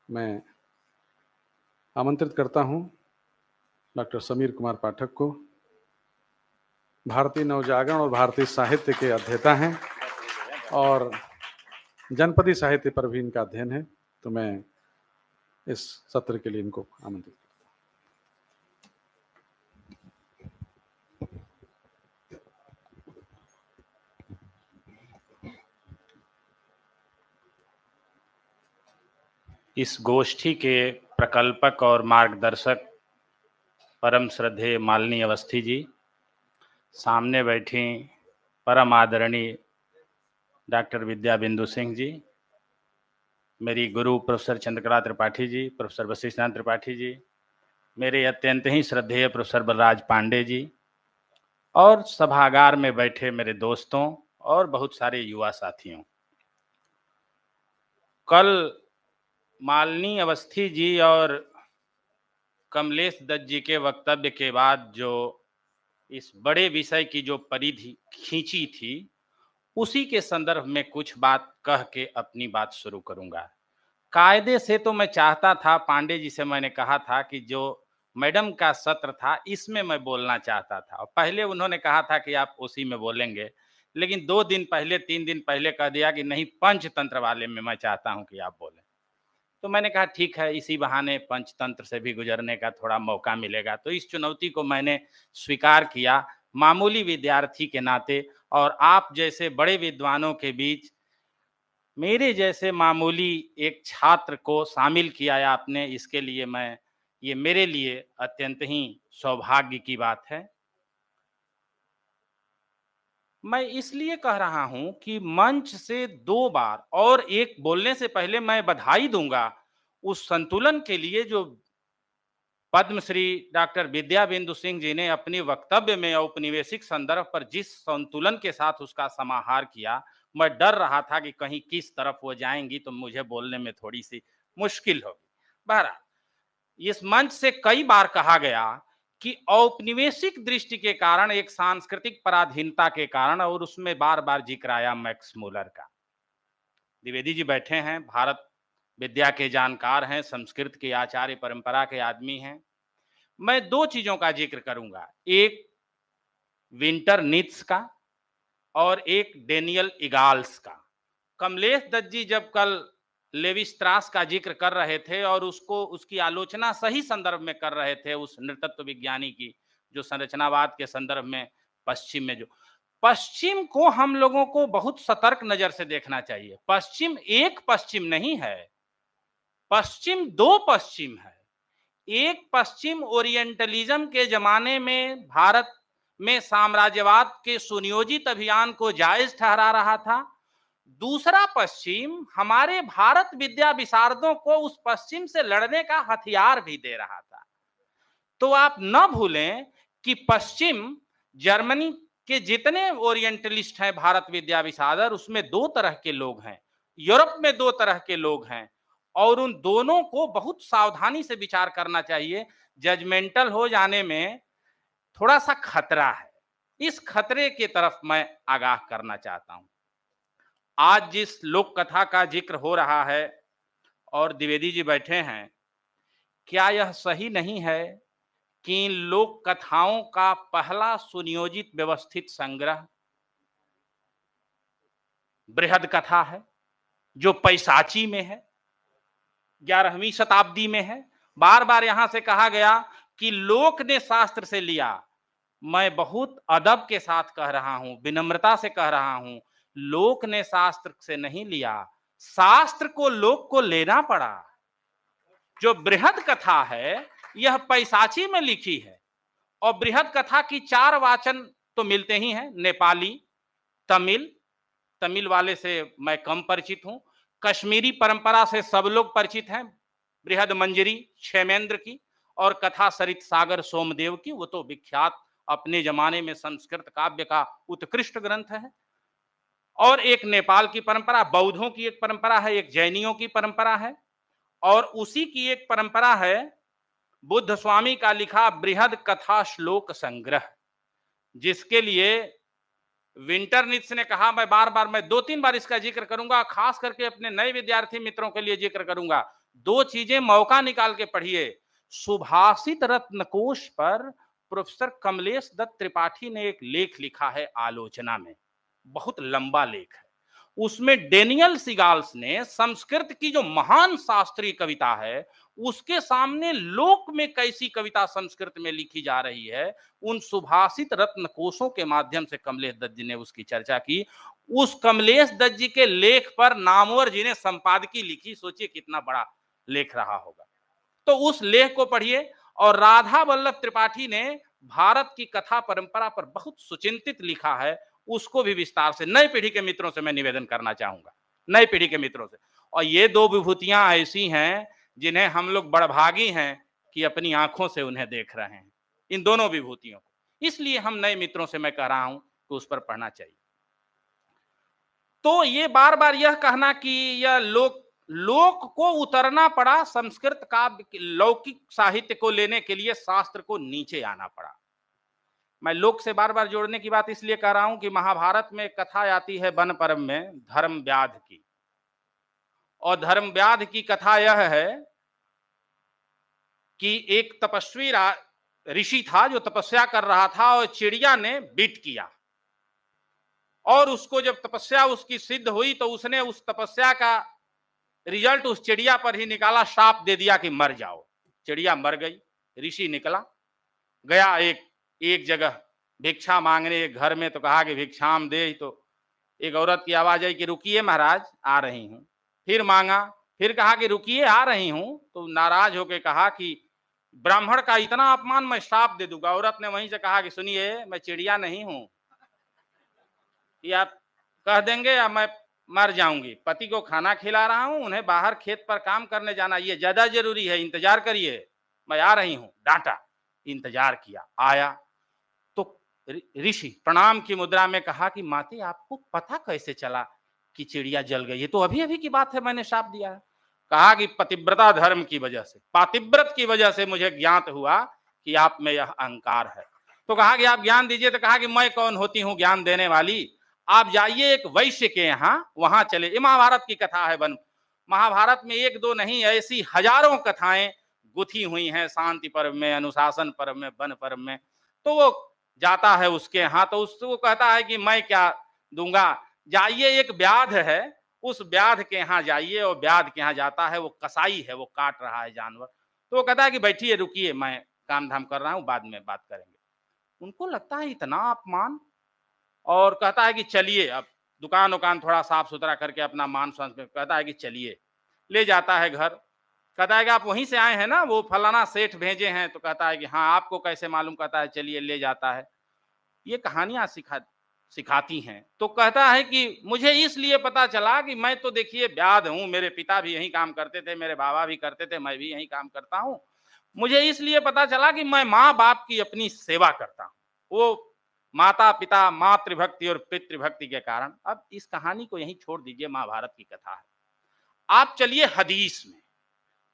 मैं आमंत्रित करता हूं डॉक्टर समीर कुमार पाठक को। भारतीय नवजागरण और भारतीय साहित्य के अध्येता हैं और जनपदी साहित्य पर भी इनका अध्ययन है, तो मैं इस सत्र के लिए इनको आमंत्रित करता हूं। इस गोष्ठी के प्रकल्पक और मार्गदर्शक परम श्रद्धेय मालिनी अवस्थी जी, सामने बैठी परम आदरणीय डॉक्टर विद्या बिंदु सिंह जी, मेरी गुरु प्रोफेसर चंद्रकला त्रिपाठी जी, प्रोफेसर वशिष्ठ नारायण त्रिपाठी जी, मेरे अत्यंत ही श्रद्धेय प्रोफेसर बलराज पांडे जी और सभागार में बैठे मेरे दोस्तों और बहुत सारे युवा साथियों। कल मालिनी अवस्थी जी और कमलेश दत्त जी के वक्तव्य के बाद जो इस बड़े विषय की जो परिधि खींची थी, उसी के संदर्भ में कुछ बात कह के अपनी बात शुरू करूंगा। कायदे से तो मैं चाहता था, पांडे जी से मैंने कहा था कि जो मैडम का सत्र था इसमें मैं बोलना चाहता था, और पहले उन्होंने कहा था कि आप उसी में बोलेंगे, लेकिन 2 दिन पहले 3 दिन पहले कह दिया कि नहीं, पंचतंत्र वाले में मैं चाहता हूं कि आप बोलें। तो मैंने कहा ठीक है, इसी बहाने पंचतंत्र से भी गुजरने का थोड़ा मौका मिलेगा। तो इस चुनौती को मैंने स्वीकार किया मामूली विद्यार्थी के नाते, और आप जैसे बड़े विद्वानों के बीच मेरे जैसे मामूली एक छात्र को शामिल किया है आपने, इसके लिए ये मेरे लिए अत्यंत ही सौभाग्य की बात है। मैं इसलिए कह रहा हूं कि मंच से 2 बार, और एक बोलने से पहले मैं बधाई दूंगा उस संतुलन के लिए जो पद्मश्री डॉक्टर विद्या बिंदु सिंह जी ने अपने वक्तव्य में औपनिवेशिक संदर्भ पर जिस संतुलन के साथ उसका समाहार किया। मैं डर रहा था कि कहीं किस तरफ वो जाएंगी तो मुझे बोलने में थोड़ी सी मुश्किल होगी। बहरहाल इस मंच से कई बार कहा गया कि औपनिवेशिक दृष्टि के कारण, एक सांस्कृतिक पराधीनता के कारण, और उसमें बार बार जिक्र आया मैक्स मुलर का। द्विवेदी जी बैठे हैं, भारत विद्या के जानकार हैं, संस्कृत के आचार्य परंपरा के आदमी हैं। मैं 2 चीजों का जिक्र करूंगा, एक विंटर नित्स का और एक डेनियल इगाल्स का। कमलेश दत्त जी जब कल लेवी स्ट्रास का जिक्र कर रहे थे और उसकी आलोचना सही संदर्भ में कर रहे थे, उस नृतत्व विज्ञानी की जो संरचनावाद के संदर्भ में पश्चिम में, जो पश्चिम को हम लोगों को बहुत सतर्क नजर से देखना चाहिए। पश्चिम एक पश्चिम नहीं है, पश्चिम 2 पश्चिम है। एक पश्चिम ओरिएंटलिज्म के जमाने में भारत में साम्राज्यवाद के सुनियोजित अभियान को जायज ठहरा रहा था। दूसरा पश्चिम हमारे भारत विद्या विशारदों को उस पश्चिम से लड़ने का हथियार भी दे रहा था। तो आप न भूलें कि पश्चिम जर्मनी के जितने ओरिएंटलिस्ट हैं भारत विद्या विशारद, उसमें 2 तरह के लोग हैं, यूरोप में 2 तरह के लोग हैं, और उन दोनों को बहुत सावधानी से विचार करना चाहिए। जजमेंटल हो जाने में थोड़ा सा खतरा है, इस खतरे की तरफ मैं आगाह करना चाहता हूं। आज जिस लोक कथा का जिक्र हो रहा है और द्विवेदी जी बैठे हैं, क्या यह सही नहीं है कि इन लोक कथाओं का पहला सुनियोजित व्यवस्थित संग्रह बृहद कथा है, जो पैसाची में है, 11वीं शताब्दी में है। बार बार यहां से कहा गया कि लोक ने शास्त्र से लिया। मैं बहुत अदब के साथ कह रहा हूं, विनम्रता से कह रहा हूं, लोक ने शास्त्र से नहीं लिया, शास्त्र को लोक को लेना पड़ा। जो बृहद कथा है यह पैसाची में लिखी है, और बृहद कथा की 4 वाचन तो मिलते ही हैं, नेपाली, तमिल, तमिल वाले से मैं कम परिचित हूं, कश्मीरी परंपरा से सब लोग परिचित हैं, बृहद मंजरी क्षेमेंद्र की, और कथा सरित सागर सोमदेव की, वो तो विख्यात अपने जमाने में संस्कृत काव्य का उत्कृष्ट ग्रंथ है। और एक नेपाल की परंपरा, बौद्धों की एक परंपरा है, एक जैनियों की परंपरा है, और उसी की एक परंपरा है बुद्ध स्वामी का लिखा बृहद कथा श्लोक संग्रह, जिसके लिए विंटरनित्स ने कहा, मैं 2-3 बार इसका जिक्र करूंगा, खास करके अपने नए विद्यार्थी मित्रों के लिए जिक्र करूंगा, दो चीजें मौका निकाल के पढ़िए। सुभाषित रत्न कोश पर प्रोफेसर कमलेश दत्त त्रिपाठी ने एक लेख लिखा है आलोचना में, बहुत लंबा लेख है। उसमें डेनियल सिगाल्स ने संस्कृत की जो महान शास्त्रीय कविता है उसके सामने लोक में कैसी कविता संस्कृत में लिखी जा रही है, उन सुभाषित रत्न कोशों के माध्यम से कमलेश दत्त जी ने उसकी चर्चा की। उस कमलेश दत्त जी के लेख पर नामवर जी ने संपादकी लिखी, सोचिए कितना बड़ा लेख रहा होगा। तो उस लेख को पढ़िए। और राधा वल्लभ त्रिपाठी ने भारत की कथा परंपरा पर बहुत सुचिंतित लिखा है, उसको भी विस्तार से नई पीढ़ी के मित्रों से मैं निवेदन करना चाहूंगा, नई पीढ़ी के मित्रों से। और ये दो विभूतियां ऐसी हैं जिन्हें हम लोग बड़भागी हैं कि अपनी आंखों से उन्हें देख रहे हैं, इन दोनों विभूतियों को। इसलिए हम नए मित्रों से मैं कह रहा हूं कि उस पर पढ़ना चाहिए। तो ये बार बार यह कहना कि यह लोक को उतरना पड़ा, संस्कृत का लौकिक साहित्य को लेने के लिए शास्त्र को नीचे आना पड़ा। मैं लोक से बार बार जोड़ने की बात इसलिए कह रहा हूं कि महाभारत में कथा आती है वन पर्व में धर्म व्याध की, और धर्म व्याध की कथा यह है कि एक तपस्वी ऋषि था जो तपस्या कर रहा था और चिड़िया ने बिट किया, और उसको जब तपस्या उसकी सिद्ध हुई तो उसने उस तपस्या का रिजल्ट उस चिड़िया पर ही निकाला, शाप दे दिया कि मर जाओ। चिड़िया मर गई। ऋषि निकला, गया एक जगह भिक्षा मांगने एक घर में, तो कहा कि भिक्षाम दे। तो एक औरत की आवाज आई कि रुकिए महाराज आ रही हूं। फिर मांगा, फिर कहा कि रुकिए आ रही हूं। तो नाराज होकर कहा कि ब्राह्मण का इतना अपमान, मैं श्राप दे दूंगा। औरत ने वहीं से कहा कि सुनिए, मैं चिड़िया नहीं हूं कि आप कह देंगे या मैं मर जाऊंगी। पति को खाना खिला रहा हूं, उन्हें बाहर खेत पर काम करने जाना, ये ज्यादा जरूरी है, इंतजार करिए, मैं आ रही हूं। डांटा, इंतजार किया, आया तो ऋषि प्रणाम की मुद्रा में कहा कि माते आपको पता कैसे चला कि चिड़िया जल गई? ये तो अभी अभी की बात है, मैंने शाप दिया है। कहा कि पतिव्रता धर्म की वजह से, पातिव्रत की वजह से मुझे ज्ञात हुआ कि आप में यह अहंकार है। तो कहा कि आप ज्ञान दीजिए। तो कहा कि मैं कौन होती हूं ज्ञान देने वाली, आप जाइए एक वैश्य के यहाँ, वहां चले। ये महाभारत की कथा है। वन महाभारत में एक दो नहीं, ऐसी हजारों कथाएं गुथी हुई हैं, शांति पर्व में, अनुशासन पर्व में, वन पर्व में। तो वो जाता है उसके यहाँ, तो उसको कहता है कि मैं क्या दूंगा, जाइए एक व्याध है, उस व्याध के यहाँ जाइए। और व्याध के यहाँ जाता है, वो कसाई है, वो काट रहा है जानवर। तो वो कहता है कि बैठिए, रुकिए, मैं काम धाम कर रहा हूँ, बाद में बात करेंगे। उनको लगता है इतना अपमान, और कहता है कि चलिए, अब दुकान उकान थोड़ा साफ सुथरा करके अपना मान स्वान, कहता है कि चलिए। ले जाता है घर, कहता है कि आप वहीं से आए हैं ना, वो फलाना सेठ भेजे हैं। तो कहता है कि हाँ, आपको कैसे मालूम? कहता है चलिए, ले जाता है। ये कहानियां सिखाती हैं। तो कहता है कि मुझे इसलिए पता चला कि मैं तो देखिए व्याध हूं, मेरे पिता भी यही काम करते थे, मेरे बाबा भी करते थे, मैं भी यही काम करता हूं। मुझे इसलिए पता चला कि मैं माँ बाप की अपनी सेवा करता हूं, वो माता पिता, मातृभक्ति और पितृभक्ति के कारण। अब इस कहानी को यहीं छोड़ दीजिए, महाभारत की कथा है। आप चलिए हदीस में,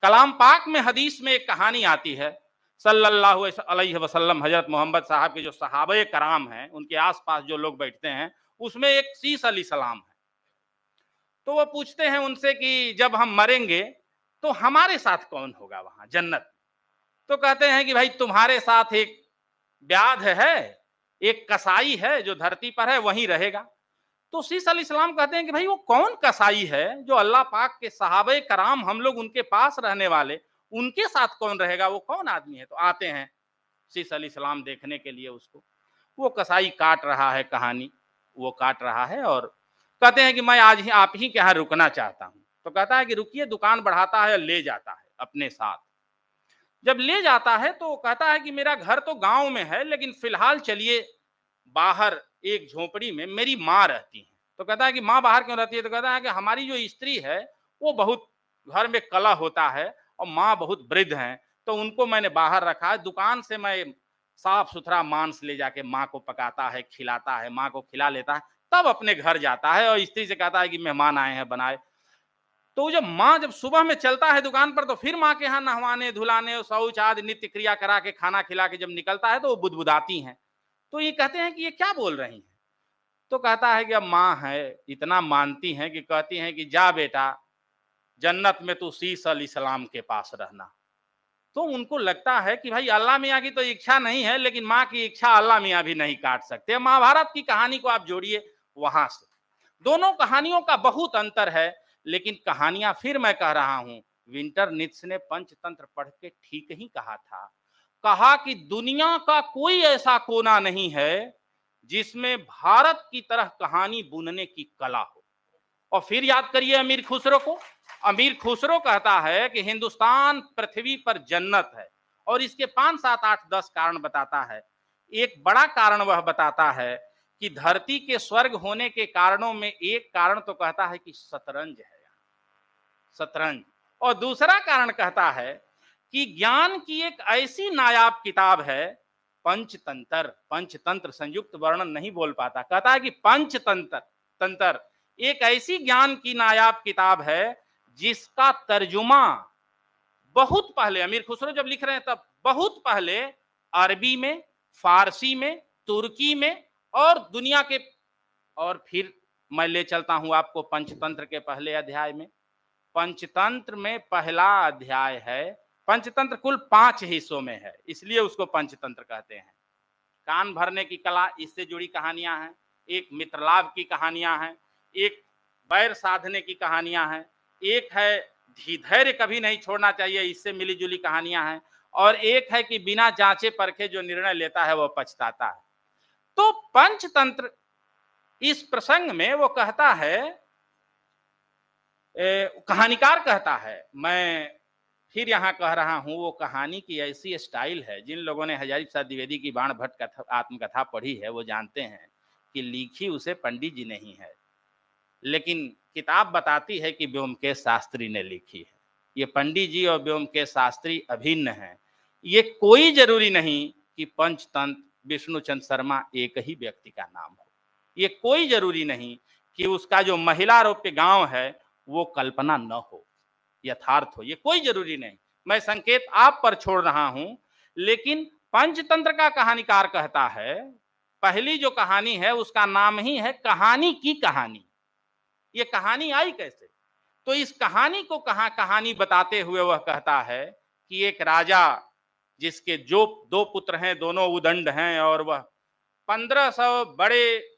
कलाम पाक में हदीस में एक कहानी आती है, सल्लल्लाहु अलैहि वसल्लम, हजरत मोहम्मद साहब के जो सहाबे कराम हैं, उनके आसपास जो लोग बैठते हैं, उसमें एक शीश अलैहिस्सलाम है। तो वो पूछते हैं उनसे कि जब हम मरेंगे तो हमारे साथ कौन होगा वहां जन्नत? तो कहते हैं कि भाई तुम्हारे साथ एक व्याध है, एक कसाई है जो धरती पर है, वहीं रहेगा। तो शीश अलैहिस्सलाम कहते हैं कि भाई वो कौन कसाई है जो अल्लाह पाक के सहाबे कराम, हम लोग उनके पास रहने वाले, उनके साथ कौन रहेगा, वो कौन आदमी है? तो आते हैं शीश अलैहिस्सलाम देखने के लिए उसको। वो कसाई काट रहा है कहानी, वो काट रहा है, और कहते हैं कि मैं आज ही आप ही के यहाँ रुकना चाहता हूँ। तो कहता है कि रुकिए, दुकान बढ़ाता है, ले जाता है अपने साथ। जब ले जाता है तो कहता है कि मेरा घर तो गांव में है, लेकिन फिलहाल चलिए बाहर एक झोपड़ी में मेरी माँ रहती है। तो कहता है कि माँ बाहर क्यों रहती है? तो कहता है कि हमारी जो स्त्री है वो बहुत घर में कलह होता है, और माँ बहुत वृद्ध हैं, तो उनको मैंने बाहर रखा है। दुकान से मैं साफ सुथरा मांस ले जाके माँ को पकाता है, खिलाता है, माँ को खिला लेता है, तब अपने घर जाता है और स्त्री से कहता है कि मेहमान आए हैं, बनाए। तो जब माँ जब सुबह में चलता है दुकान पर, तो फिर माँ के यहाँ नहवाने धुलाने, शौच आदि नित्य क्रिया करा के, खाना खिला के जब निकलता है तो वो बुदबुदाती हैं। तो ये कहते हैं कि ये क्या बोल रही हैं? तो कहता है कि अब माँ है, इतना मानती हैं कि कहती हैं कि जा बेटा, जन्नत में तू शीश अल इस्लाम के पास रहना। तो उनको लगता है कि भाई अल्लाह मियाँ की तो इच्छा नहीं है, लेकिन माँ की इच्छा अल्लाह मियाँ भी नहीं काट सकते। महाभारत की कहानी को आप जोड़िए वहां से, दोनों कहानियों का बहुत अंतर है। लेकिन कहानियां फिर मैं कह रहा हूं, विंटरनित्ज ने पंचतंत्र पढ़ के ठीक ही कहा था। कहा कि दुनिया का कोई ऐसा कोना नहीं है जिसमें भारत की तरह कहानी बुनने की कला हो। और फिर याद करिए अमीर खुसरो को। अमीर खुसरो कहता है कि हिंदुस्तान पृथ्वी पर जन्नत है, और इसके 5, 7, 8, 10 कारण बताता है। एक बड़ा कारण वह बताता है कि धरती के स्वर्ग होने के कारणों में एक कारण तो कहता है कि शतरंज है, शतरंज। और दूसरा कारण कहता है कि ज्ञान की एक ऐसी नायाब किताब है पंचतंत्र। पंचतंत्र संयुक्त वर्णन नहीं बोल पाता, कहता है कि पंचतंत्र तंत्र एक ऐसी ज्ञान की नायाब किताब है जिसका तर्जुमा बहुत पहले, अमीर खुसरो जब लिख रहे हैं तब बहुत पहले, अरबी में, फारसी में, तुर्की में और दुनिया के, और फिर मैं ले चलता हूं आपको पंचतंत्र के पहले अध्याय में। पंचतंत्र में पहला अध्याय है, पंचतंत्र कुल 5 हिस्सों में है, इसलिए उसको पंचतंत्र कहते हैं। कान भरने की कला, इससे जुड़ी कहानियां हैं। एक मित्रलाभ की कहानियां हैं, एक बैर साधने की कहानियां हैं, एक है धैर्य कभी नहीं छोड़ना चाहिए, इससे मिली जुली कहानियां हैं, और एक है कि बिना जांचे परखे जो निर्णय लेता है वह पछताता है। तो पंचतंत्र इस प्रसंग में वो कहता है, कहानीकार कहता है, मैं फिर यहां कह रहा हूं, वो कहानी की ऐसी स्टाइल है, जिन लोगों ने हजारी प्रसाद द्विवेदी की बाण भट्ट आत्मकथा पढ़ी है वो जानते हैं कि लिखी उसे पंडित जी नहीं है, लेकिन किताब बताती है कि व्योमकेश शास्त्री ने लिखी है। ये पंडित जी और व्योमकेश शास्त्री अभिन्न हैं। ये कोई जरूरी नहीं कि पंचतंत्र विष्णुचंद शर्मा एक ही व्यक्ति का नाम हो, ये कोई जरूरी नहीं कि उसका जो महिला आरोप्य गांव है वो कल्पना न हो, यथार्थ हो, ये कोई जरूरी नहीं। मैं संकेत आप पर छोड़ रहा हूं। लेकिन पंचतंत्र का कहानीकार कहता है, पहली जो कहानी है उसका नाम ही है कहानी की कहानी। ये कहानी आई कैसे? तो इस कहानी को कहानी बताते हुए वह कहता है कि एक राजा जिसके जो 2 पुत्र हैं, दोनों उदंड हैं, और वह 1500 बड़े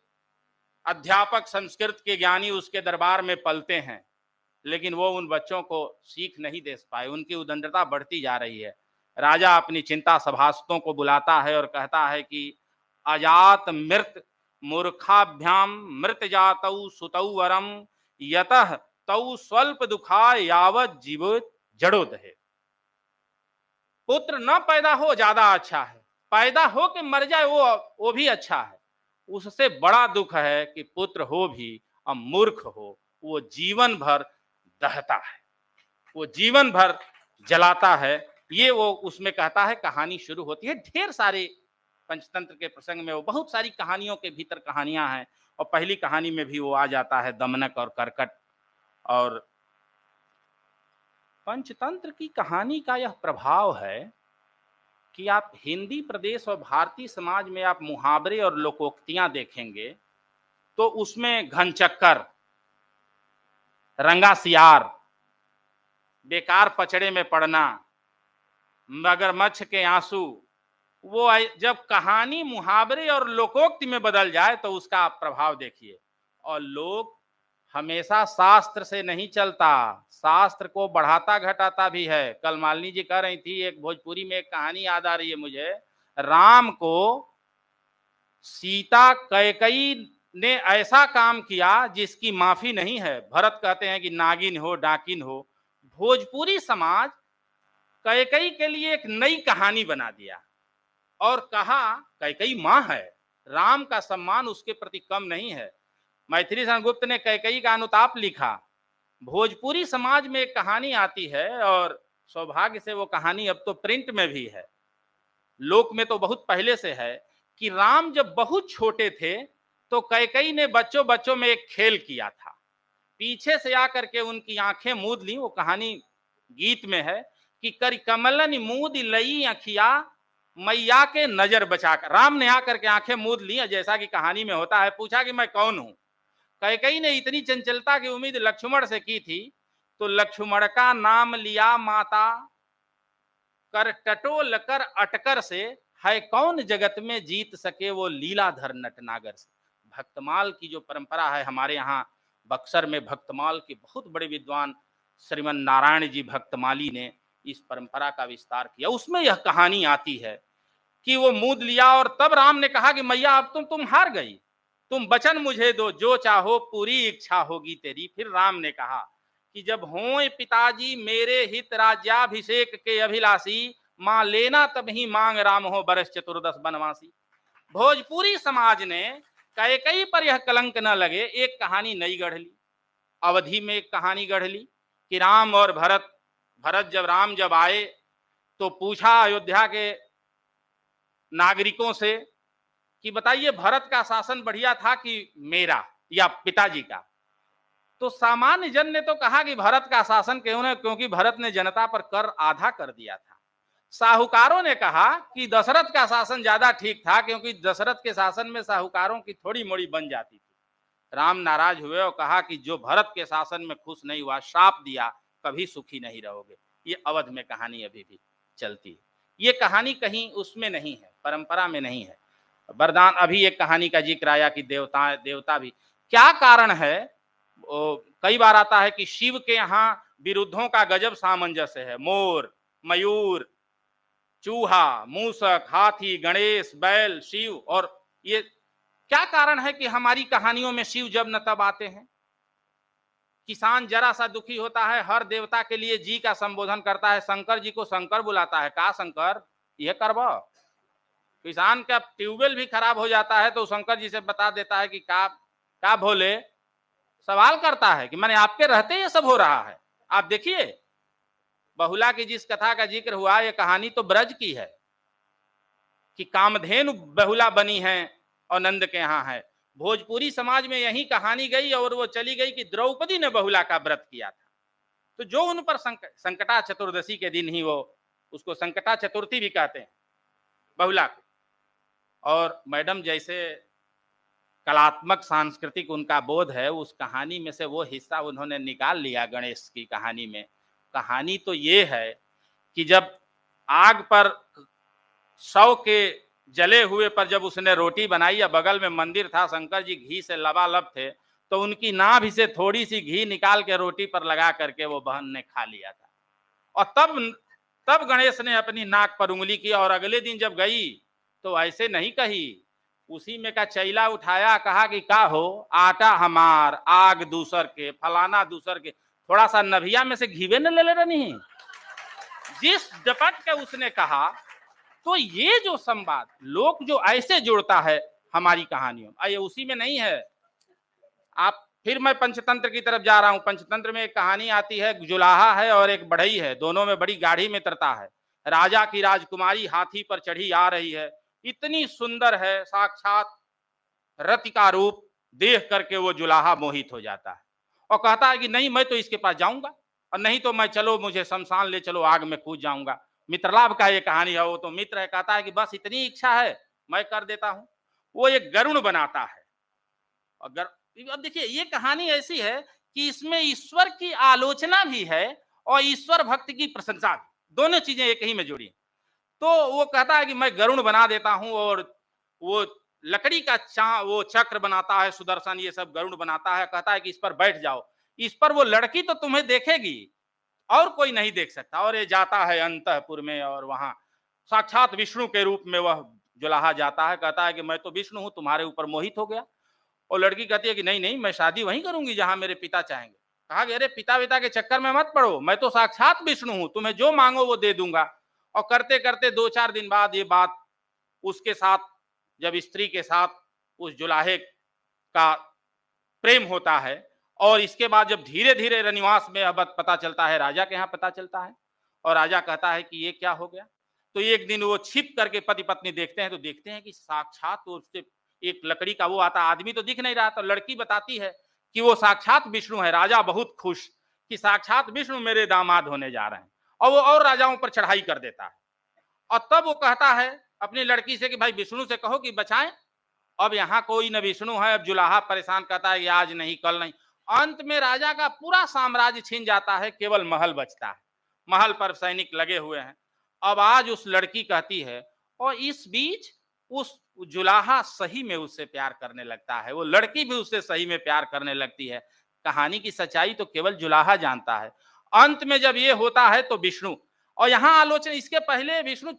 अध्यापक संस्कृत के ज्ञानी उसके दरबार में पलते हैं, लेकिन वो उन बच्चों को सीख नहीं दे पाए, उनकी उदंडता बढ़ती जा रही है। राजा अपनी चिंता सभासदों को बुलाता है और कहता है कि अजात मृत मूर्खाभ्याम मृत जातौ सुतौ वरम यतः तौ स्वल्प दुखा यावत जीवित जड़ो दहे। पुत्र न पैदा हो ज्यादा अच्छा है, पैदा हो के मर जाए वो भी अच्छा है। उससे बड़ा दुख है कि पुत्र हो भी और मूर्ख हो, वो जीवन भर दहता है, वो जीवन भर जलाता है। ये वो उसमें कहता है, कहानी शुरू होती है। ढेर सारे पंचतंत्र के प्रसंग में वो बहुत सारी कहानियों के भीतर कहानियां हैं, और पहली कहानी में भी वो आ जाता है दमनक और करकट। और पंचतंत्र की कहानी का यह प्रभाव है कि आप हिंदी प्रदेश और भारतीय समाज में आप मुहावरे और लोकोक्तियां देखेंगे तो उसमें घनचक्कर, रंगा सियार, बेकार पचड़े में पड़ना, मगरमच्छ के आंसू, वो जब कहानी मुहावरे और लोकोक्ति में बदल जाए तो उसका आप प्रभाव देखिए। और लोग हमेशा शास्त्र से नहीं चलता, शास्त्र को बढ़ाता घटाता भी है। कल मालिनी जी कह रही थी, एक भोजपुरी में एक कहानी याद आ रही है मुझे, राम को सीता कैकई ने ऐसा काम किया जिसकी माफी नहीं है। भरत कहते हैं कि नागिन हो डाकिन हो। भोजपुरी समाज कैकई के लिए एक नई कहानी बना दिया और कहा कैकई मां है, राम का सम्मान उसके प्रति कम नहीं है। मैथिली शरण गुप्त ने कैकई का अनुताप लिखा। भोजपुरी समाज में एक कहानी आती है, और सौभाग्य से वो कहानी अब तो प्रिंट में भी है, लोक में तो बहुत पहले से है, कि राम जब बहुत छोटे थे तो कैकई ने बच्चों बच्चों में एक खेल किया था। पीछे से आकर के उनकी आंखें मूंद ली, वो कहानी गीत में है कि कर कमलन मूद लई अखिया मैया के नजर बचाकर। राम ने आकर के आंखें मूंद ली, जैसा कि कहानी में होता है। पूछा कि मैं कौन हूं? कैकई ने इतनी चंचलता की उम्मीद लक्ष्मण से की थी तो लक्ष्मण का नाम लिया माता, कर टटोल कर अटकर से, है कौन जगत में जीत सके वो लीलाधर नटनागर से। भक्तमाल की जो परंपरा है हमारे यहाँ बक्सर में, भक्तमाल के बहुत बड़े विद्वान श्रीमन नारायण जी भक्तमाली ने इस परंपरा का विस्तार किया। उसमें यह कहानी आती है कि वो मूद लिया और तब राम ने कहा कि मैया अब तुम हार गई, तुम वचन मुझे दो, जो चाहो पूरी इच्छा होगी तेरी। फिर राम ने कहा कि जब होए पिताजी मेरे हित राज्याभिषेक के अभिलाषी, मां लेना तब ही मांग राम हो बरस चतुर्दश बनवासी। भोजपुरी समाज ने कैकई पर यह कलंक न लगे एक कहानी नई गढ़ ली। अवधि में एक कहानी गढ़ ली कि राम और भरत जब आए तो पूछा अयोध्या के नागरिकों से कि बताइए भरत का शासन बढ़िया था कि मेरा या पिताजी का। तो सामान्य जन ने तो कहा कि भरत का शासन क्यों न, क्योंकि भरत ने जनता पर कर आधा कर दिया था। साहूकारों ने कहा कि दशरथ का शासन ज्यादा ठीक था, क्योंकि दशरथ के शासन में साहूकारों की थोड़ी मोड़ी बन जाती थी। राम नाराज हुए और कहा कि जो भरत के शासन में खुश नहीं हुआ, श्राप दिया, कभी सुखी नहीं रहोगे। ये अवध में कहानी अभी भी चलती है। ये कहानी कहीं उसमें नहीं है, परंपरा में नहीं है। वरदान अभी एक कहानी का जिक्र आया कि देवता भी, क्या कारण है? कई बार आता है कि शिव के यहाँ विरुद्धों का गजब सामंजस्य है। मोर, मयूर, चूहा, मूसक, हाथी, गणेश, बैल, शिव। और ये क्या कारण है कि हमारी कहानियों में शिव जब न तब आते हैं? किसान जरा सा दुखी होता है, हर देवता के लिए जी का संबोधन करता है, शंकर जी को शंकर बुलाता है। का शंकर यह करवा? किसान का ट्यूबवेल भी खराब हो जाता है तो शंकर जी से बता देता है कि का भोले, सवाल करता है कि मैंने आपके रहते ये सब हो रहा है। आप देखिए बहुला की जिस कथा का जिक्र हुआ, यह कहानी तो ब्रज की है कि कामधेनु बहुला बनी है और नंद के यहाँ है। भोजपुरी समाज में यही कहानी गई और वो चली गई कि द्रौपदी ने बहुला का व्रत किया था। तो जो उन पर संकटा चतुर्दशी के दिन ही वो, उसको संकटा चतुर्थी भी कहते हैं बहुला को। और मैडम जैसे कलात्मक सांस्कृतिक उनका बोध है, उस कहानी में से वो हिस्सा उन्होंने निकाल लिया गणेश की कहानी में। कहानी तो ये है कि जब आग पर 100 के जले हुए पर जब उसने रोटी बनाई, या बगल में मंदिर था, शंकर जी घी से लबालब थे, तो उनकी नाभि से थोड़ी सी घी निकाल के रोटी पर लगा करके वो बहन ने खा लिया था। और तब गणेश ने अपनी नाक पर उंगली की और अगले दिन जब गई तो ऐसे नहीं कही, उसी में का चैला उठाया, कहा कि का हो, आटा हमार आग दूसर के, फलाना दूसर के, थोड़ा सा नभिया में से घीवे न ले ले रही। जिस डपट के उसने कहा। तो ये जो संवाद लोग जो ऐसे जोड़ता है हमारी कहानियों, ये उसी में नहीं है। आप फिर मैं पंचतंत्र की तरफ जा रहा हूं। पंचतंत्र में एक कहानी आती है, जुलाहा है और एक बढ़ई है, दोनों में बड़ी गाढ़ी मित्रता है। राजा की राजकुमारी हाथी पर चढ़ी आ रही है, इतनी सुंदर है, साक्षात रति का रूप देख करके वो जुलाहा मोहित हो जाता है और कहता है कि नहीं, मैं तो इसके पास जाऊंगा, और नहीं तो मैं, चलो मुझे शमशान ले चलो, आग में कूद जाऊंगा। मित्रलाभ का ये कहानी है। वो तो मित्र है, कहता है कि बस इतनी इच्छा है, मैं कर देता हूं। वो एक गरुण बनाता है। अगर अब देखिए, ये कहानी ऐसी है कि इसमें ईश्वर की आलोचना भी है और ईश्वर भक्त की प्रशंसा भी, दोनों चीजें एक ही में जुड़ी। तो वो कहता है कि मैं गरुण बना देता हूं, और वो लकड़ी का वो चक्र बनाता है, सुदर्शन ये सब गरुड़ बनाता है। कहता है कि इस पर बैठ जाओ, इस पर वो लड़की तो तुम्हें देखेगी और कोई नहीं देख सकता। और ये जाता है अंतःपुर में, और वहां साक्षात विष्णु के रूप में वह जुलाहा जाता है। कहता है कि मैं तो विष्णु हूं, तुम्हारे ऊपर मोहित हो गया। और लड़की कहती है कि नहीं नहीं, मैं शादी वहीं करूंगी जहां मेरे पिता चाहेंगे। कहा कि अरे पिता के चक्कर में मत पड़ो, मैं तो साक्षात विष्णु हूं, तुम्हें जो मांगो वो दे दूंगा। और करते करते 2-4 दिन बाद ये बात उसके साथ, जब स्त्री के साथ उस जुलाहे का प्रेम होता है, और इसके बाद जब धीरे धीरे रनिवास में अब पता चलता है, राजा के यहाँ पता चलता है, और राजा कहता है कि ये क्या हो गया। तो एक दिन वो छिप करके पति पत्नी देखते हैं, तो देखते हैं कि साक्षात उससे एक लकड़ी का वो आता, आदमी तो दिख नहीं रहा। तो लड़की बताती है कि वो साक्षात विष्णु है। राजा बहुत खुश कि साक्षात विष्णु मेरे दामाद होने जा रहे हैं, और वो और राजाओं पर चढ़ाई कर देता है। और तब वो कहता है अपनी लड़की से कि भाई विष्णु से कहो कि बचाएं, अब यहाँ कोई न विष्णु है। अब जुलाहा परेशान, कहता है कि आज नहीं कल नहीं। अंत में राजा का पूरा साम्राज्य छीन जाता है, केवल महल बचता है, महल पर सैनिक लगे हुए हैं। अब आज उस लड़की कहती है, और इस बीच उस जुलाहा सही में उससे प्यार करने लगता है, वो लड़की भी उससे सही में प्यार करने लगती है। कहानी की सच्चाई तो केवल जुलाहा जानता है। अंत में जब ये होता है तो विष्णु, और यहाँ आलोचना, इसके पहले विष्णु,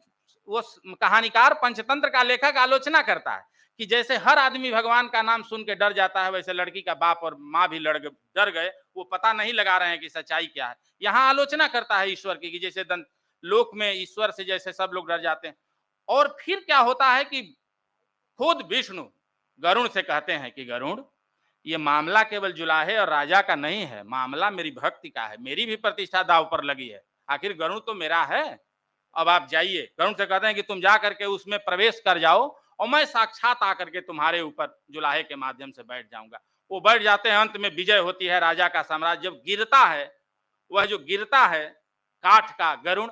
वो कहानीकार पंचतंत्र का लेखक आलोचना करता है कि जैसे हर आदमी भगवान का नाम सुन के डर जाता है, वैसे लड़की का बाप और माँ भी डर गए, वो पता नहीं लगा रहे हैं कि सच्चाई क्या है। यहाँ आलोचना करता है ईश्वर की कि जैसे लोक में ईश्वर से जैसे सब लोग डर जाते हैं। और फिर क्या होता है कि खुद विष्णु गरुण से कहते हैं कि गरुण, ये मामला केवल जुलाहे और राजा का नहीं है, मामला मेरी भक्ति का है, मेरी भी प्रतिष्ठा दांव पर लगी है, आखिर गरुण तो मेरा है। अब आप जाइए, गरुण से कहते हैं कि तुम जा करके उसमें प्रवेश कर जाओ और मैं साक्षात आकर के तुम्हारे ऊपर जुलाहे के माध्यम से बैठ जाऊंगा। वो बैठ जाते हैं, अंत में विजय होती है, राजा का साम्राज्य जब गिरता है, वह जो गिरता है काठ का गरुण,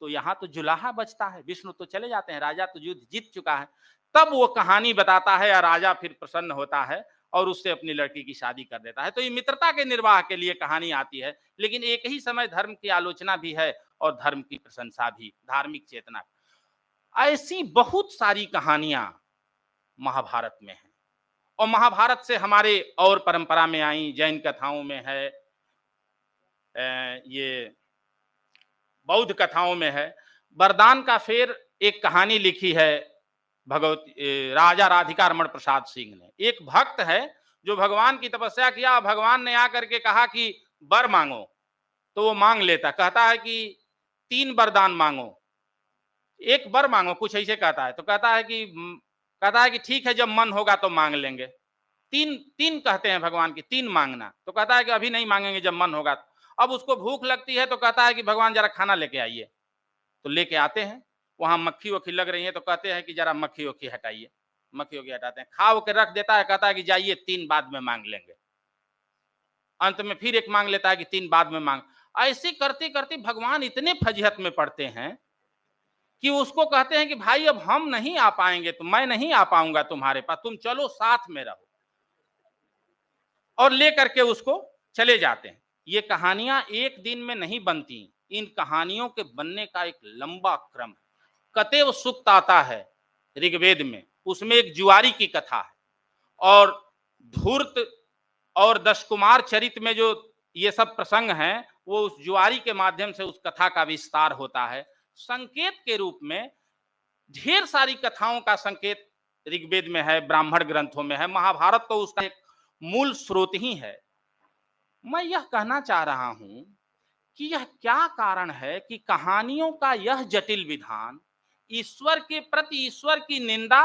तो यहाँ तो जुलाहा बचता है, विष्णु तो चले जाते हैं, राजा तो युद्ध जीत चुका है। तब वो कहानी बताता है और राजा फिर प्रसन्न होता है और उससे अपनी लड़की की शादी कर देता है। तो ये मित्रता के निर्वाह के लिए कहानी आती है, लेकिन एक ही समय धर्म की आलोचना भी है और धर्म की प्रशंसा भी, धार्मिक चेतना। ऐसी बहुत सारी कहानियां महाभारत में हैं, और महाभारत से हमारे और परंपरा में आई, जैन कथाओं में है, ये बौद्ध कथाओं में है। वरदान का फेर एक कहानी लिखी है भगवती राजा राधिका रमण प्रसाद सिंह ने। एक भक्त है जो भगवान की तपस्या किया, भगवान ने आकर के कहा कि वर मांगो, तो वो मांग लेता, कहता है कि 3 वरदान मांगो, एक वर मांगो, कुछ ऐसे कहता है। तो कहता है कि ठीक है, जब मन होगा तो मांग लेंगे। 3 कहते हैं भगवान की, 3 मांगना। तो कहता है कि अभी नहीं मांगेंगे, जब मन होगा। अब उसको भूख लगती है तो कहता है कि भगवान जरा खाना लेके आइए। तो लेके आते हैं, वहां मक्खी वक्खी लग रही है, तो कहते हैं कि जरा मक्खी वक्खी हटाइए, मक्खी वक्खी हटाते हैं, खा के रख देता है, कहता है कि जाइए 3 बाद में मांग लेंगे। अंत में फिर एक मांग लेता है कि 3 बाद में मांग। ऐसे करते करते भगवान इतने फजीहत में पड़ते हैं कि उसको कहते हैं कि भाई अब हम नहीं आ पाएंगे, तो मैं नहीं आ पाऊंगा तुम्हारे पास, तुम चलो साथ में रहो, और लेकर के उसको चले जाते हैं। ये कहानियां एक दिन में नहीं बनती, इन कहानियों के बनने का एक लंबा क्रम है। कतेव सुक्त आता है ऋग्वेद में, उसमें एक जुआरी की कथा है, और धूर्त और दशकुमार चरित में जो ये सब प्रसंग हैं, वो उस जुआरी के माध्यम से उस कथा का विस्तार होता है। संकेत के रूप में ढेर सारी कथाओं का संकेत ऋग्वेद में है, ब्राह्मण ग्रंथों में है, महाभारत तो उसका एक मूल स्रोत ही है। मैं यह कहना चाह रहा हूं कि यह क्या कारण है कि कहानियों का यह जटिल विधान, ईश्वर के प्रति ईश्वर की निंदा,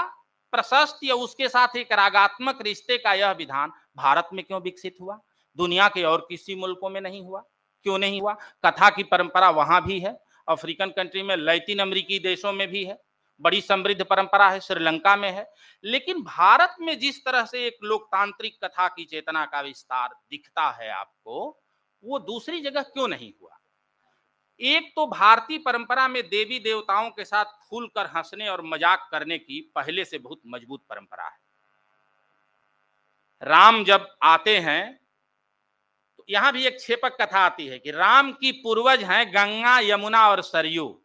प्रशस्ति या उसके साथ एक रागात्मक रिश्ते का यह विधान भारत में क्यों विकसित हुआ, दुनिया के और किसी मुल्कों में नहीं हुआ? क्यों नहीं हुआ? कथा की परंपरा वहां भी है, अफ्रीकन कंट्री में, लैटिन अमेरिकी देशों में भी है, बड़ी समृद्ध परंपरा है, श्रीलंका में है, लेकिन भारत में जिस तरह से एक लोकतांत्रिक कथा की चेतना का विस्तार दिखता है आपको, वो दूसरी जगह क्यों नहीं हुआ? एक तो भारतीय परंपरा में देवी देवताओं के साथ खुलकर हंसने और मजाक करने की पहले से बहुत मजबूत परंपरा है। राम जब आते हैं तो यहां भी एक छेपक कथा आती है कि राम की पूर्वज हैं गंगा, यमुना और सरयू,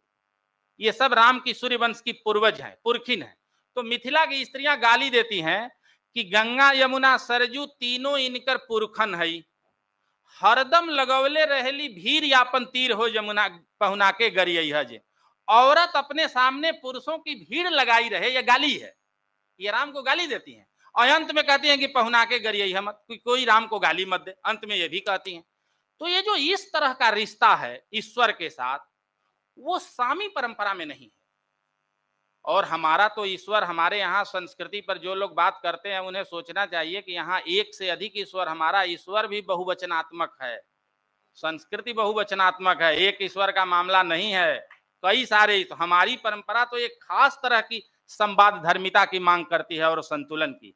ये सब राम की सूर्यवंश की पूर्वज हैं, पुरखिन हैं। तो मिथिला की स्त्रियां गाली देती हैं कि गंगा, यमुना, सरयू तीनों इनकर पुरखन है, हरदम लगवले रहेली भीर यापन तीर हो जमुना पहुना के गरिया जे। औरत अपने सामने पुरुषों की भीड़ लगाई रहे, यह गाली है, ये राम को गाली देती हैं। और अंत में कहती हैं कि पहुना के गरिया मत, कोई राम को गाली मत दे, अंत में ये भी कहती हैं। तो ये जो इस तरह का रिश्ता है ईश्वर के साथ, वो सामी परंपरा में नहीं है। और हमारा तो ईश्वर, हमारे यहाँ संस्कृति पर जो लोग बात करते हैं उन्हें सोचना चाहिए कि यहाँ एक से अधिक ईश्वर, हमारा ईश्वर भी बहुवचनात्मक है, संस्कृति बहुवचनात्मक है, एक ईश्वर का मामला नहीं है, कई सारे। तो हमारी परंपरा तो एक खास तरह की संवाद धर्मिता की मांग करती है और संतुलन की।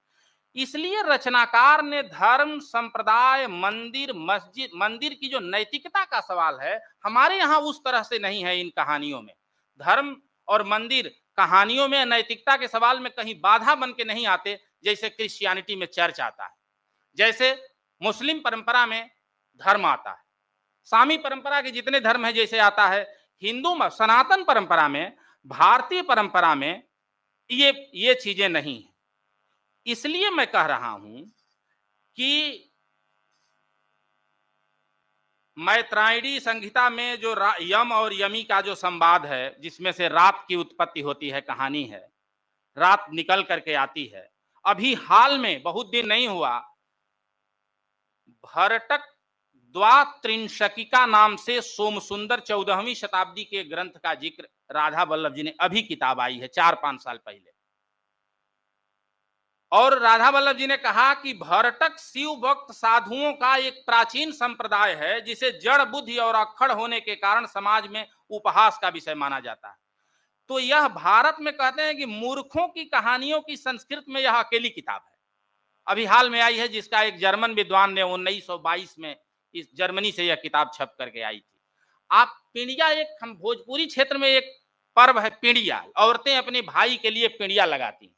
इसलिए रचनाकार ने धर्म, संप्रदाय, मंदिर, मस्जिद, मंदिर की जो नैतिकता का सवाल है, हमारे यहाँ उस तरह से नहीं है। इन कहानियों में धर्म और मंदिर कहानियों में नैतिकता के सवाल में कहीं बाधा बन के नहीं आते, जैसे क्रिश्चियनिटी में चर्च आता है, जैसे मुस्लिम परंपरा में धर्म आता है, सामी परंपरा के जितने धर्म है जैसे आता है, हिंदू सनातन परंपरा में, भारतीय परंपरा में ये चीजें नहीं है। इसलिए मैं कह रहा हूं कि मैत्रायणी संहिता में जो यम और यमी का जो संवाद है, जिसमें से रात की उत्पत्ति होती है, कहानी है, रात निकल करके आती है। अभी हाल में बहुत दिन नहीं हुआ, भरटक द्वात्रिंशकिका नाम से सोमसुंदर 14वीं शताब्दी के ग्रंथ का जिक्र राधा वल्लभ जी ने, अभी किताब आई है 4-5 साल पहले, और राधा वल्लभ जी ने कहा कि भरटक शिव भक्त साधुओं का एक प्राचीन संप्रदाय है, जिसे जड़ बुद्धि और अक्खड़ होने के कारण समाज में उपहास का विषय माना जाता है। तो यह भारत में कहते हैं कि मूर्खों की कहानियों की संस्कृत में यह अकेली किताब है, अभी हाल में आई है, जिसका एक जर्मन विद्वान ने 1922 में इस जर्मनी से यह किताब छप करके आई थी। आप पिंडिया, एक हम भोजपुरी क्षेत्र में एक पर्व है पिंडिया, औरतें अपने भाई के लिए पिंडिया लगाती हैं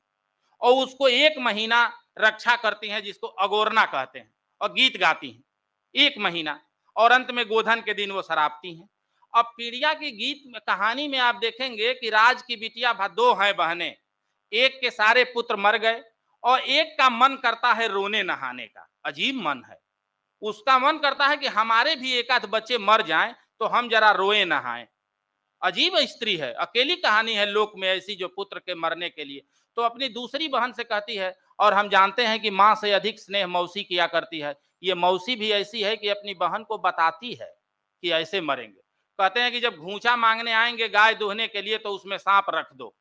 और उसको 1 महीना रक्षा करती हैं, जिसको अगोरना कहते हैं, और गीत गाती हैं 1 महीना, और अंत में गोधन के दिन वो शराबती हैं। अब पीड़िया की गीत में, कहानी में आप देखेंगे कि राज की बिटिया 2 हैं बहनें, एक के सारे पुत्र मर गए और एक का मन करता है रोने नहाने का, अजीब मन है उसका, मन करता है कि हमारे भी एक आध बच्चे मर जाएं तो हम जरा रोए नहाएं। अजीब स्त्री है, अकेली कहानी है लोक में ऐसी, जो पुत्र के मरने के लिए तो अपनी दूसरी बहन से कहती है, और हम जानते हैं कि मां से अधिक स्नेह मौसी किया करती है, ये मौसी भी ऐसी है कि अपनी बहन को बताती है कि ऐसे मरेंगे। कहते हैं कि जब घूंचा मांगने आएंगे गाय दूहने के लिए तो उसमें सांप रख दो,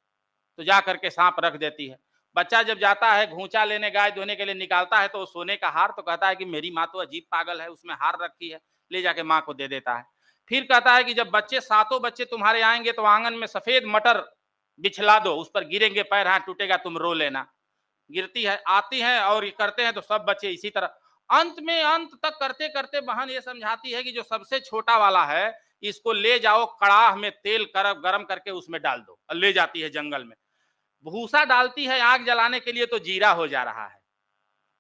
तो जा करके सांप रख देती है। बच्चा जब जाता है घूंचा लेने गाय धोने के लिए निकालता है तो सोने का हार, तो कहता है कि मेरी माँ तो अजीब पागल है, उसमें हार रखी है, ले जाके माँ को दे देता है। फिर कहता है कि जब बच्चे 7 बच्चे तुम्हारे आएंगे तो आंगन में सफेद मटर बिछला दो, उस पर गिरेंगे पैर हाथ टूटेगा, तुम रो लेना। गिरती है, आती है और ये करते हैं तो सब बच्चे इसी तरह। अंत में, अंत तक करते करते बहन ये समझाती है कि जो सबसे छोटा वाला है इसको ले जाओ, कड़ाह में तेल गरम करके उसमें डाल दो, और ले जाती है जंगल में। भूसा डालती है आग जलाने के लिए तो जीरा हो जा रहा है,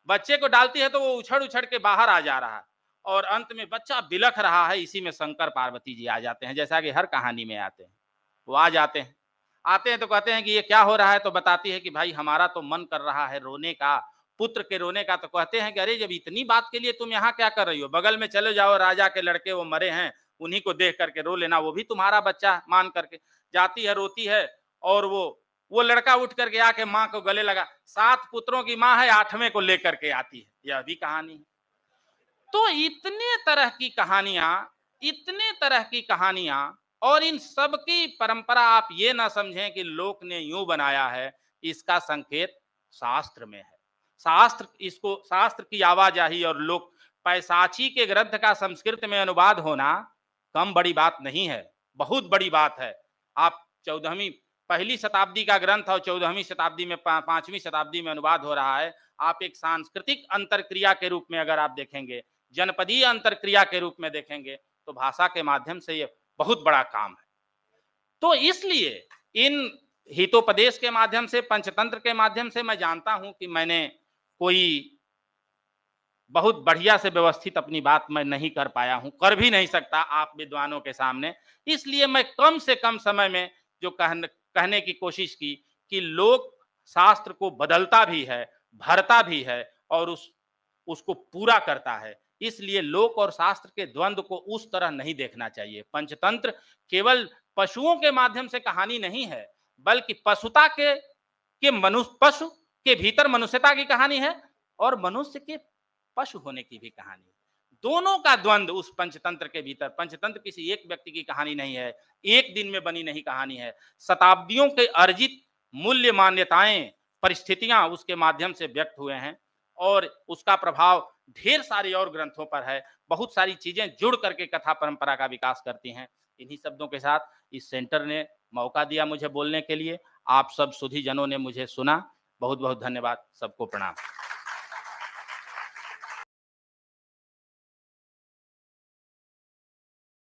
बच्चे को डालती है तो वो उछड़ उछड़ के बाहर आ जा रहा है, और अंत में बच्चा बिलख रहा है। इसी में शंकर पार्वती जी आ जाते हैं, जैसा कि हर कहानी में आते हैं। वो आ जाते हैं, आते हैं तो कहते हैं कि ये क्या हो रहा है, तो बताती है कि भाई हमारा तो मन कर रहा है रोने का, पुत्र के रोने का। तो कहते हैं कि अरे जब इतनी बात के लिए तुम यहाँ क्या कर रही हो, बगल में चले जाओ, राजा के लड़के वो मरे हैं, उन्हीं को देख करके रो लेना, वो भी तुम्हारा बच्चा मान करके। जाती है, रोती है, और वो लड़का उठ करके आके माँ को गले लगा। 7 पुत्रों की माँ है, 8वें को लेकर के आती है, यह भी कहानी है। तो इतने तरह की कहानियां, इतने तरह की कहानियां, और इन सब की परंपरा आप ये ना समझें कि लोक ने यूं बनाया है, इसका संकेत शास्त्र में है। शास्त्र, इसको शास्त्र की आवाजाही और लोक, पैसाची के ग्रंथ का संस्कृत में अनुवाद होना कम बड़ी बात नहीं है, बहुत बड़ी बात है। आप 14वीं, पहली शताब्दी का ग्रंथ और 14वीं शताब्दी में, 5वीं शताब्दी में अनुवाद हो रहा है। आप एक सांस्कृतिक अंतरक्रिया के रूप में अगर आप देखेंगे, जनपदीय अंतरक्रिया के रूप में देखेंगे, तो भाषा के माध्यम से ये बहुत बड़ा काम है। तो इसलिए इन हितोपदेश के माध्यम से, पंचतंत्र के माध्यम से, मैं जानता हूं कि मैंने कोई बहुत बढ़िया से व्यवस्थित अपनी बात मैं नहीं कर पाया हूं, कर भी नहीं सकता आप विद्वानों के सामने। इसलिए मैं कम से कम समय में जो कहने की कोशिश की कि लोक शास्त्र को बदलता भी है, भरता भी है, और उसको पूरा करता है। इसलिए लोक और शास्त्र के द्वंद्व को उस तरह नहीं देखना चाहिए। पंचतंत्र केवल पशुओं के माध्यम से कहानी नहीं है, बल्कि पशुता के मनुष्य, पशु के भीतर मनुष्यता की कहानी है, और मनुष्य के पशु होने की भी कहानी है। दोनों का द्वंद्व उस पंचतंत्र के भीतर। पंचतंत्र किसी एक व्यक्ति की कहानी नहीं है, एक दिन में बनी नहीं कहानी है। शताब्दियों के अर्जित मूल्य, मान्यताएं, परिस्थितियां उसके माध्यम से व्यक्त हुए हैं, और उसका प्रभाव ढेर सारी और ग्रंथों पर है। बहुत सारी चीजें जुड़ करके कथा परंपरा का विकास करती हैं। इन्हीं शब्दों के साथ इस सेंटर ने मौका दिया मुझे बोलने के लिए। आप सब सुधी जनों ने मुझे सुना, बहुत बहुत धन्यवाद, सबको प्रणाम।